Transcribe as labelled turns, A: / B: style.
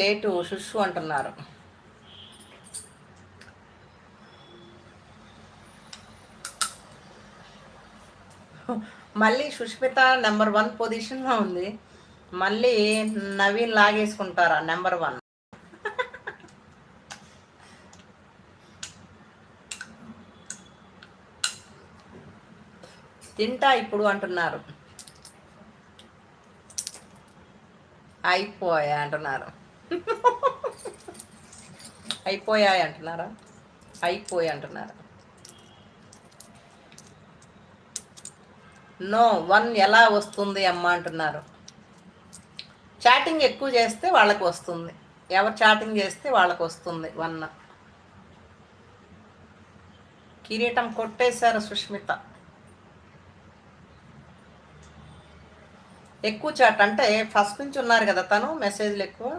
A: Late షుషు అంటున్నారు. మళ్ళీ Sushmita number 1 పొజిషన్లో ఉంది. మళ్ళీ నవీన్ లాగేసుకుంటారా నెంబర్ 1? తింటా ఇప్పుడు అంటున్నారు. అయిపోయా అంటున్నారు. అయిపోయాయి అంటున్నారా? అయిపోయి అంటున్నారు. నో 1 ఎలా వస్తుంది అమ్మ అంటున్నారు. చాటింగ్ ఎక్కువ చేస్తే వాళ్ళకి వస్తుంది. ఎవరు చాటింగ్ చేస్తే వాళ్ళకి వస్తుంది 1. కిరీటం కొట్టేశారు సుష్మిత. ఎక్కువ చాట్ అంటే ఫస్ట్ నుంచి ఉన్నారు కదా తను మెసేజ్లు ఎక్కువ.